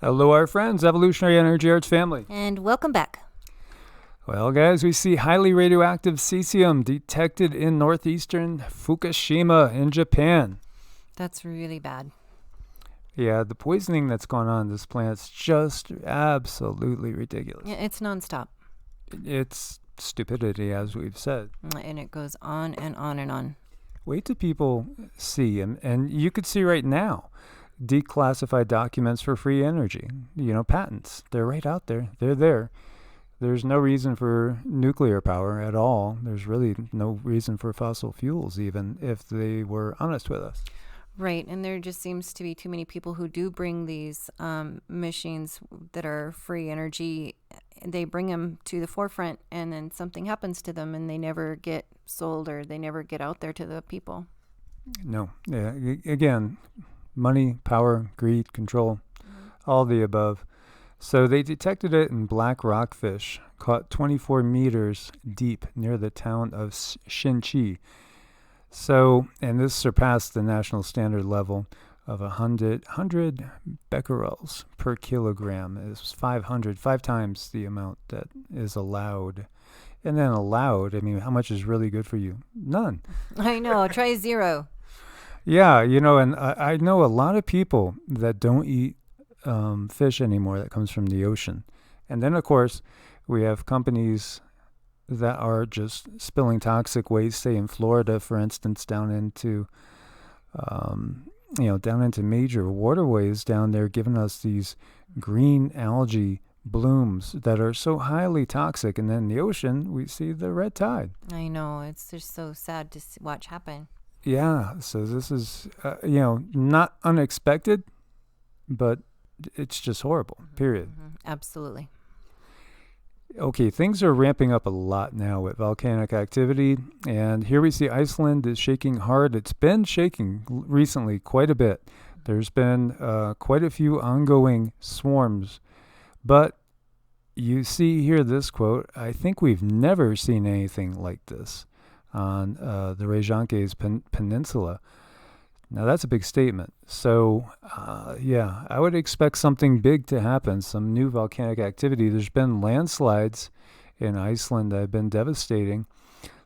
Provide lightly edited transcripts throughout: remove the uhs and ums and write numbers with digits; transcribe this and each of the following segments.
Hello, our friends, Evolutionary Energy Arts family. And welcome back. Well, guys, we see highly radioactive cesium detected in northeastern Fukushima in Japan. That's really bad. Yeah, the poisoning that's gone on this planet's just absolutely ridiculous. Yeah, it's nonstop. It's stupidity, as we've said. And it goes on and on and on. Wait till people see, and you could see right now, declassified documents for free energy, patents. They're right out there. They're there. There's no reason for nuclear power at all. There's really no reason for fossil fuels, even if they were honest with us. Right, and there just seems to be too many people who do bring these machines that are free energy. They bring them to the forefront, and then something happens to them, and they never get sold or they never get out there to the people. No. Yeah. Again, money, power, greed, control, all the above. So they detected it in black rockfish, caught 24 meters deep near the town of Shinchi. So, and this surpassed the national standard level of 100 becquerels per kilogram. It's 5 times the amount that is allowed. And then allowed, I mean, how much is really good for you? None. I know, try 0. Yeah, and I know a lot of people that don't eat fish anymore that comes from the ocean. And then, of course, we have companies that are just spilling toxic waste, say in Florida, for instance, down into major waterways down there, giving us these green algae blooms that are so highly toxic. And then in the ocean, we see the red tide. I know, it's just so sad to watch happen. Yeah, so this is, not unexpected, but it's just horrible, period. Mm-hmm. Absolutely. Okay, things are ramping up a lot now with volcanic activity, and here we see Iceland is shaking hard. It's been shaking recently quite a bit. There's been quite a few ongoing swarms, but you see here this quote, "I think we've never seen anything like this on the Reykjanes Peninsula." Now, that's a big statement. So, I would expect something big to happen, some new volcanic activity. There's been landslides in Iceland that have been devastating.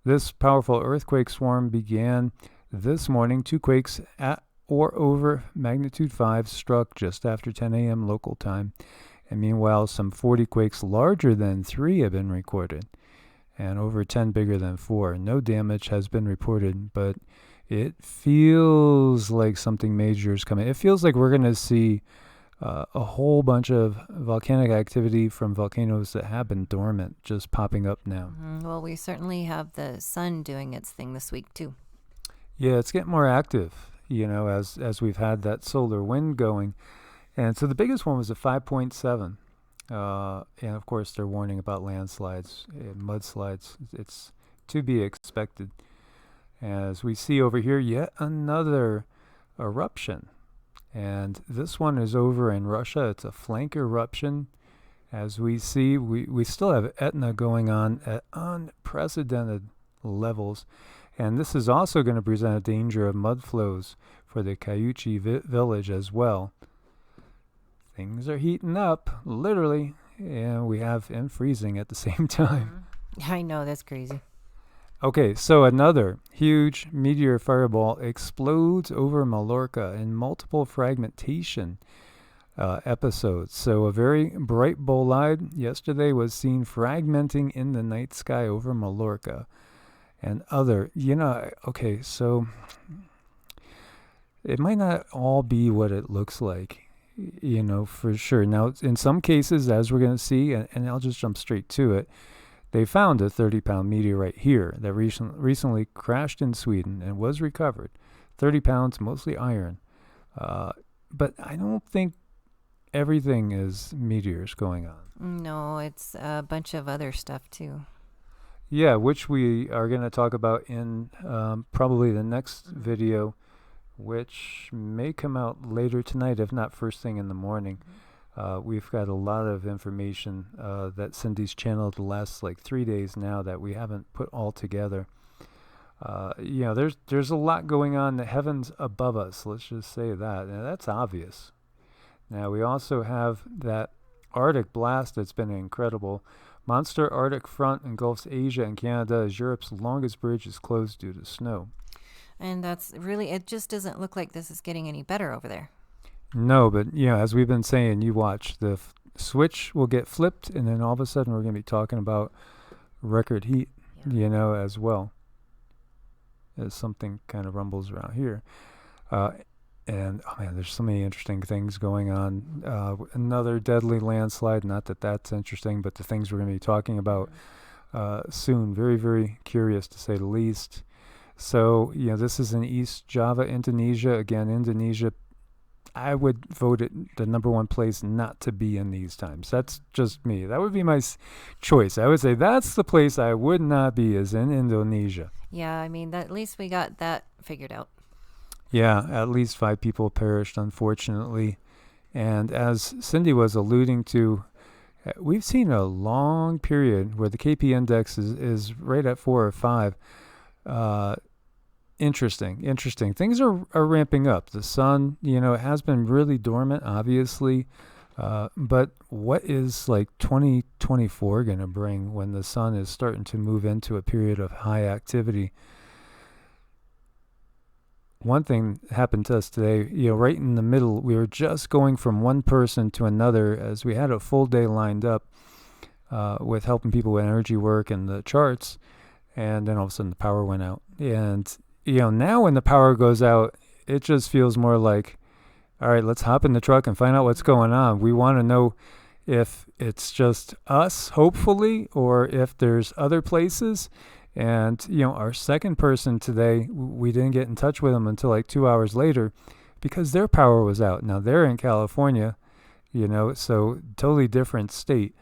This powerful earthquake swarm began this morning. 2 quakes at or over magnitude 5 struck just after 10 a.m. local time. And meanwhile, some 40 quakes larger than 3 have been recorded, and over 10 bigger than 4. No damage has been reported, but it feels like something major is coming. It feels like we're going to see a whole bunch of volcanic activity from volcanoes that have been dormant just popping up now. Mm-hmm. Well, we certainly have the sun doing its thing this week, too. Yeah, it's getting more active, as we've had that solar wind going. And so the biggest one was a 5.7. And, of course, they're warning about landslides and mudslides. It's to be expected. As we see over here, yet another eruption. And this one is over in Russia. It's a flank eruption. As we see, we still have Etna going on at unprecedented levels. And this is also going to present a danger of mud flows for the Kayuchi village as well. Things are heating up, literally. And we have and freezing at the same time. I know, that's crazy. Okay, so another huge meteor fireball explodes over Mallorca in multiple fragmentation episodes. So a very bright bolide yesterday was seen fragmenting in the night sky over Mallorca. And other, okay, so it might not all be what it looks like, for sure. Now, in some cases, as we're going to see, and I'll just jump straight to it, they found a 30-pound meteorite here that recently crashed in Sweden and was recovered. 30 pounds, mostly iron. But I don't think everything is meteors going on. No, it's a bunch of other stuff, too. Yeah, which we are going to talk about in probably the next video, which may come out later tonight, if not first thing in the morning. We've got a lot of information that Cindy's channeled the last 3 days now that we haven't put all together. There's a lot going on. The heavens above us, let's just say that. And that's obvious. Now, we also have that Arctic blast that's been incredible. Monster Arctic front engulfs Asia and Canada as Europe's longest bridge is closed due to snow. And that's really, it just doesn't look like this is getting any better over there. No, but, as we've been saying, you watch, the switch will get flipped, and then all of a sudden we're going to be talking about record heat, as well, as something kind of rumbles around here. And, oh man, there's so many interesting things going on. Another deadly landslide, not that that's interesting, but the things we're going to be talking about soon. Very, very curious, to say the least. So, this is in East Java, Indonesia. Again, Indonesia, I would vote it the number one place not to be in these times. That's just me. That would be my choice. I would say that's the place I would not be, is in Indonesia. Yeah, I mean, at least we got that figured out. Yeah, at least 5 people perished, unfortunately. And as Cindy was alluding to, we've seen a long period where the KP index is right at 4 or 5. Interesting. Things are ramping up. The sun, it has been really dormant, obviously. But what is 2024 going to bring when the sun is starting to move into a period of high activity? One thing happened to us today, right in the middle. We were just going from one person to another as we had a full day lined up with helping people with energy work and the charts. And then all of a sudden the power went out. And, now when the power goes out, it just feels more like, all right, let's hop in the truck and find out what's going on. We want to know if it's just us, hopefully, or if there's other places. And, our second person today, we didn't get in touch with them until 2 hours later because their power was out. Now, they're in California, so totally different state.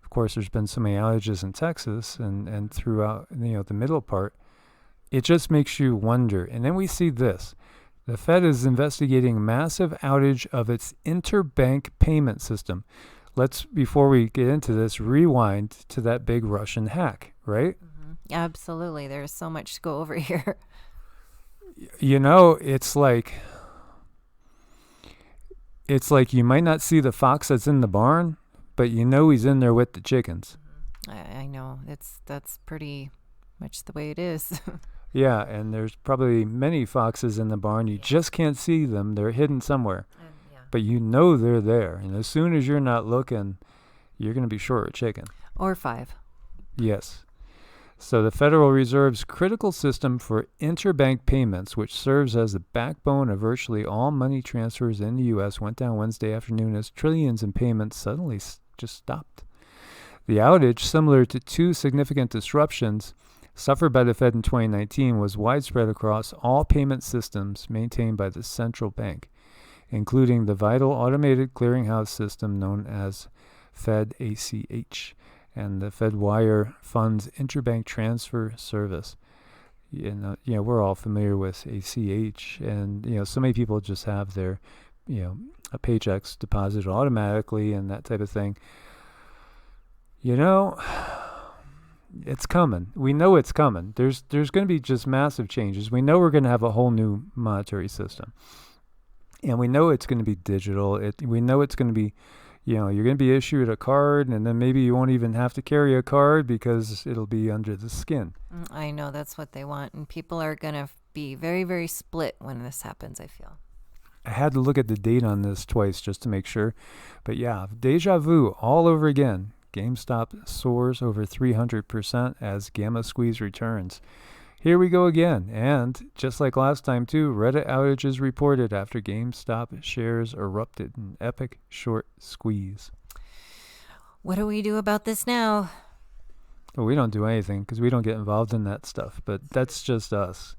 Of course, there's been so many outages in Texas and throughout, the middle part. It just makes you wonder. And then we see this. The Fed is investigating massive outage of its interbank payment system. Let's, before we get into this, rewind to that big Russian hack, right? Absolutely. There's so much to go over here. It's like you might not see the fox that's in the barn, but he's in there with the chickens. I know. That's pretty much the way it is. Yeah, and there's probably many foxes in the barn. You just can't see them. They're hidden somewhere. But they're there. And as soon as you're not looking, you're going to be short a chicken. Or 5. Yes. So the Federal Reserve's critical system for interbank payments, which serves as the backbone of virtually all money transfers in the U.S., went down Wednesday afternoon as trillions in payments suddenly just stopped. The outage, similar to 2 significant disruptions suffered by the Fed in 2019, was widespread across all payment systems maintained by the central bank, including the vital automated clearinghouse system known as Fed ACH. And the FedWire Funds Interbank Transfer Service. We're all familiar with ACH, and so many people just have their, paychecks deposited automatically and that type of thing. It's coming. We know it's coming. There's going to be just massive changes. We know we're going to have a whole new monetary system, and we know it's going to be digital. We know it's going to be. You're going to be issued a card, and then maybe you won't even have to carry a card because it'll be under the skin. I know that's what they want, and people are going to be very, very split when this happens, I feel. I had to look at the date on this twice just to make sure. But yeah, deja vu all over again. GameStop soars over 300% as Gamma Squeeze returns. Here we go again, and just like last time too, Reddit outages reported after GameStop shares erupted in epic short squeeze. What do we do about this now? Well, we don't do anything because we don't get involved in that stuff, but that's just us.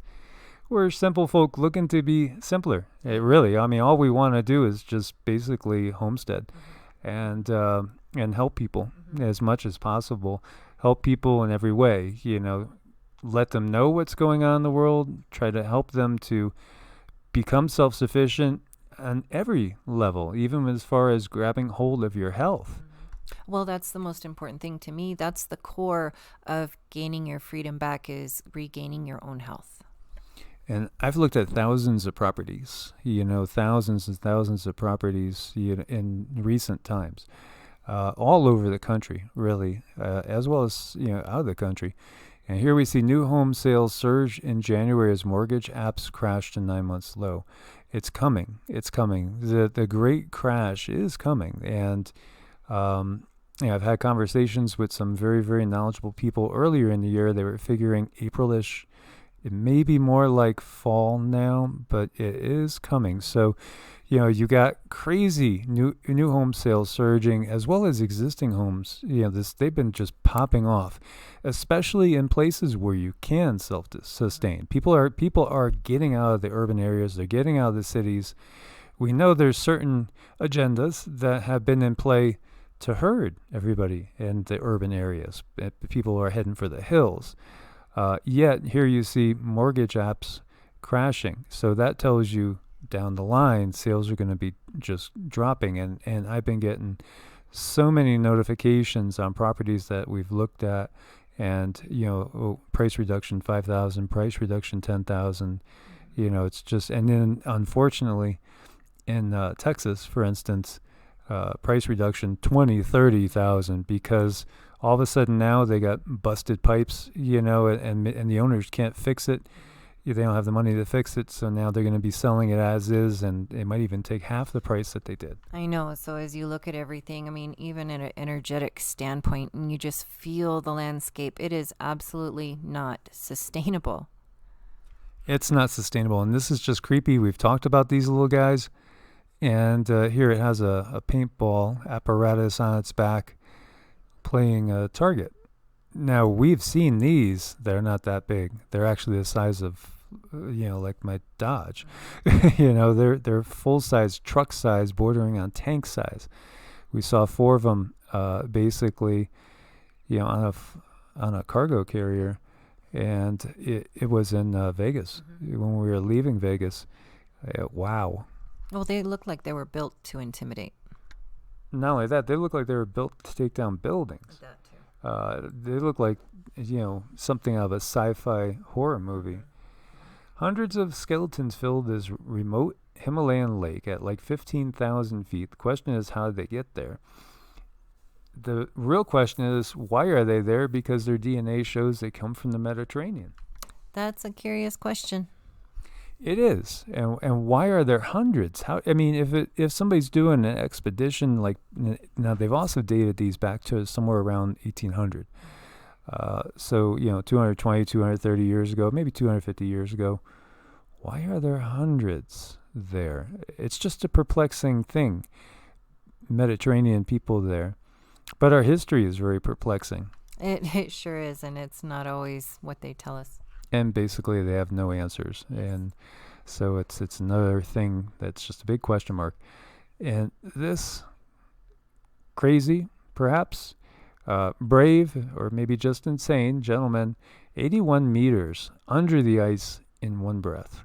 We're simple folk looking to be simpler. All we want to do is just basically homestead and help people as much as possible. Help people in every way, let them know what's going on in the world, try to help them to become self-sufficient on every level, even as far as grabbing hold of your health. Well, that's the most important thing to me. That's the core of gaining your freedom back, is regaining your own health. And I've looked at thousands of properties, thousands and thousands of properties in recent times, all over the country, really, as well as, out of the country. And here we see new home sales surge in January as mortgage apps crashed to 9 months low. It's coming. It's coming. The great crash is coming. And I've had conversations with some very, very knowledgeable people earlier in the year. They were figuring April-ish. It may be more like fall now, but it is coming. So, you got crazy new home sales surging, as well as existing homes. They've been just popping off, especially in places where you can self-sustain. People are getting out of the urban areas. They're getting out of the cities. We know there's certain agendas that have been in play to herd everybody in the urban areas. People are heading for the hills. Yet here you see mortgage apps crashing. So that tells you down the line, sales are going to be just dropping. And I've been getting so many notifications on properties that we've looked at, and, price reduction 5,000, price reduction 10,000. It's just, and then unfortunately in Texas, for instance, price reduction 20, 30,000, because all of a sudden now they got busted pipes, and the owners can't fix it. They don't have the money to fix it, so now they're going to be selling it as is, and they might even take half the price that they did. I know. So as you look at everything, even in an energetic standpoint, and you just feel the landscape, it is absolutely not sustainable. It's not sustainable, and this is just creepy. We've talked about these little guys, and here it has a paintball apparatus on its back playing a target. Now, we've seen these. They're not that big. They're actually the size of, like my Dodge. They're full-size, truck size, bordering on tank size. We saw 4 of them basically, on a cargo carrier, and it was in Vegas when we were leaving Vegas. Wow. Well, they look like they were built to intimidate. Not only that, they look like they were built to take down buildings. That too. They look like, something out of a sci-fi horror movie. Hundreds of skeletons filled this remote Himalayan lake at like 15,000 feet. The question is, how did they get there? The real question is, why are they there? Because their DNA shows they come from the Mediterranean. That's a curious question. It is. And why are there hundreds? If somebody's doing an expedition, like, now they've also dated these back to somewhere around 1800. So, 220, 230 years ago, maybe 250 years ago. Why are there hundreds there? It's just a perplexing thing. Mediterranean people there. But our history is very perplexing. It sure is, and it's not always what they tell us. And basically they have no answers. And so it's another thing that's just a big question mark. And this crazy, perhaps, brave, or maybe just insane gentleman, 81 meters under the ice in one breath.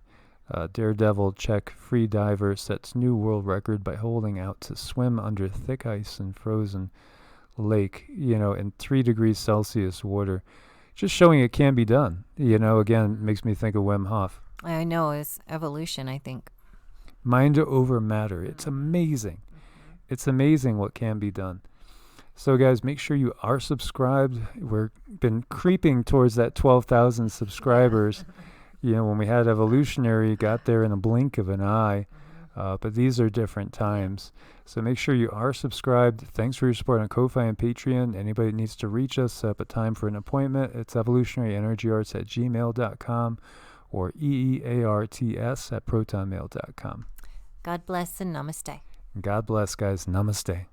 Daredevil Czech free diver sets new world record by holding out to swim under thick ice and frozen lake, in 3 degrees Celsius water. Just showing it can be done. Again, makes me think of Wim Hof. I know, it's evolution, I think. Mind over matter. It's amazing. It's amazing what can be done. So, guys, make sure you are subscribed. We've been creeping towards that 12,000 subscribers. When we had Evolutionary, got there in a blink of an eye. But these are different times. So make sure you are subscribed. Thanks for your support on Ko-Fi and Patreon. Anybody that needs to reach us, set up a time for an appointment. It's evolutionaryenergyarts@gmail.com or EEARTS@protonmail.com. God bless and namaste. God bless, guys. Namaste.